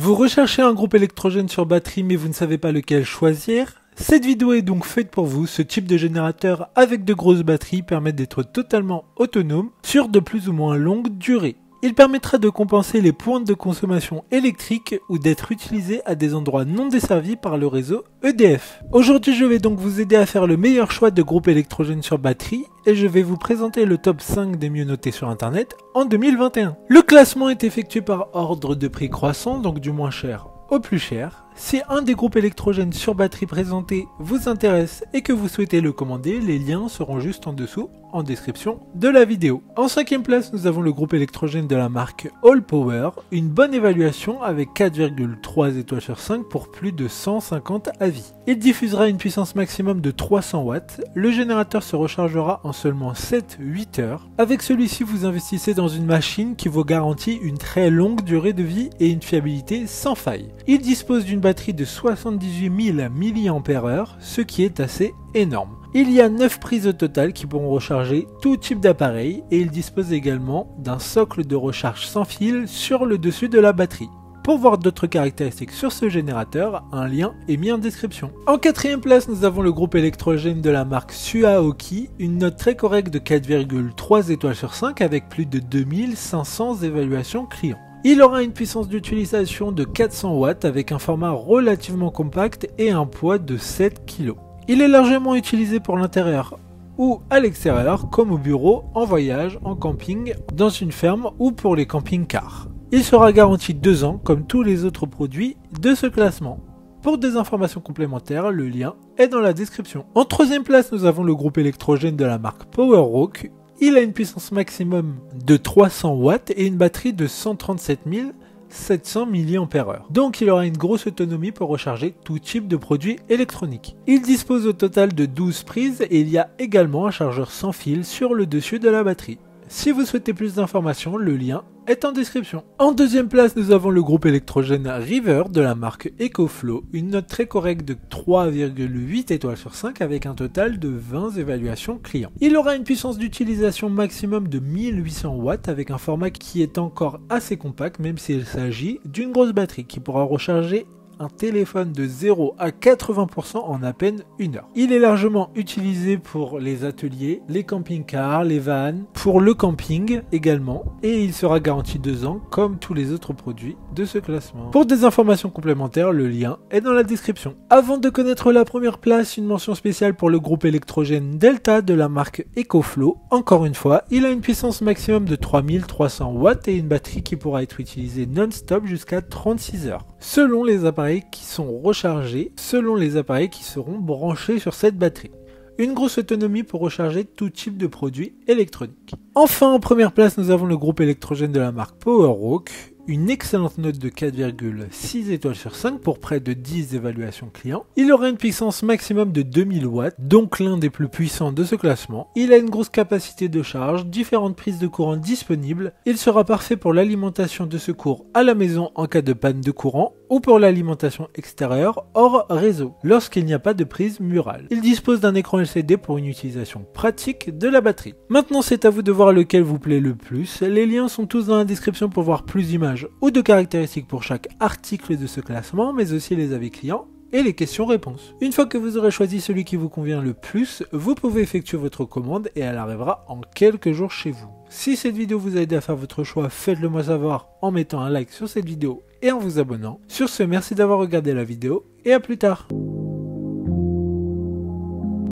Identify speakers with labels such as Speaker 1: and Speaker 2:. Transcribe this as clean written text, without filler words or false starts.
Speaker 1: Vous recherchez un groupe électrogène sur batterie mais vous ne savez pas lequel choisir? Cette vidéo est donc faite pour vous. Ce type de générateur avec de grosses batteries permet d'être totalement autonome sur de plus ou moins longue durée. Il permettra de compenser les pointes de consommation électrique ou d'être utilisé à des endroits non desservis par le réseau EDF. Aujourd'hui, je vais donc vous aider à faire le meilleur choix de groupe électrogène sur batterie et je vais vous présenter le top 5 des mieux notés sur internet en 2021. Le classement est effectué par ordre de prix croissant, donc du moins cher au plus cher. Si un des groupes électrogènes sur batterie présentés vous intéresse et que vous souhaitez le commander, les liens seront juste en dessous en description de la vidéo. En 5e place, nous avons le groupe électrogène de la marque All Power, une bonne évaluation avec 4,3 étoiles sur 5 pour plus de 150 avis. Il diffusera une puissance maximum de 300 watts, le générateur se rechargera en seulement 7-8 heures. Avec celui-ci, vous investissez dans une machine qui vous garantit une très longue durée de vie et une fiabilité sans faille. Il dispose d'une batterie de 78 000 mAh, ce qui est assez énorme. Il y a 9 prises au total qui pourront recharger tout type d'appareil et il dispose également d'un socle de recharge sans fil sur le dessus de la batterie. Pour voir d'autres caractéristiques sur ce générateur, un lien est mis en description. En 4e place, nous avons le groupe électrogène de la marque Suaoki, une note très correcte de 4,3 étoiles sur 5 avec plus de 2500 évaluations clients. Il aura une puissance d'utilisation de 400 watts avec un format relativement compact et un poids de 7 kg. Il est largement utilisé pour l'intérieur ou à l'extérieur comme au bureau, en voyage, en camping, dans une ferme ou pour les camping-cars. Il sera garanti 2 ans comme tous les autres produits de ce classement. Pour des informations complémentaires, le lien est dans la description. En 3e place, nous avons le groupe électrogène de la marque PowerRock. Il a une puissance maximum de 300 watts et une batterie de 137 700 mAh. Donc il aura une grosse autonomie pour recharger tout type de produits électroniques. Il dispose au total de 12 prises et il y a également un chargeur sans fil sur le dessus de la batterie. Si vous souhaitez plus d'informations, le lien est en description. En 2e place, nous avons le groupe électrogène River de la marque EcoFlow, une note très correcte de 3,8 étoiles sur 5 avec un total de 20 évaluations clients. Il aura une puissance d'utilisation maximum de 1800 watts avec un format qui est encore assez compact même s'il s'agit d'une grosse batterie qui pourra recharger un téléphone de 0 à 80% en à peine 1 heure. Il est largement utilisé pour les ateliers, les camping-cars, les vannes, pour le camping également, et il sera garanti 2 ans comme tous les autres produits de ce classement. Pour des informations complémentaires, le lien est dans la description. Avant de connaître la première place, une mention spéciale pour le groupe électrogène Delta de la marque EcoFlow. Encore une fois, il a une puissance maximum de 3300 watts et une batterie qui pourra être utilisée non-stop jusqu'à 36 heures. Selon les appareils qui sont rechargés, selon les appareils qui seront branchés sur cette batterie. Une grosse autonomie pour recharger tout type de produits électroniques. Enfin, en première place, nous avons le groupe électrogène de la marque PowerRock. Une excellente note de 4,6 étoiles sur 5 pour près de 10 évaluations clients. Il aura une puissance maximum de 2000 watts, donc l'un des plus puissants de ce classement. Il a une grosse capacité de charge, différentes prises de courant disponibles. Il sera parfait pour l'alimentation de secours à la maison en cas de panne de courant ou pour l'alimentation extérieure hors réseau, lorsqu'il n'y a pas de prise murale. Il dispose d'un écran LCD pour une utilisation pratique de la batterie. Maintenant, c'est à vous de voir lequel vous plaît le plus. Les liens sont tous dans la description pour voir plus d'images ou de caractéristiques pour chaque article de ce classement, mais aussi les avis clients et les questions-réponses. Une fois que vous aurez choisi celui qui vous convient le plus, vous pouvez effectuer votre commande et elle arrivera en quelques jours chez vous. Si cette vidéo vous a aidé à faire votre choix, faites-le moi savoir en mettant un like sur cette vidéo et en vous abonnant. Sur ce, merci d'avoir regardé la vidéo et à plus tard.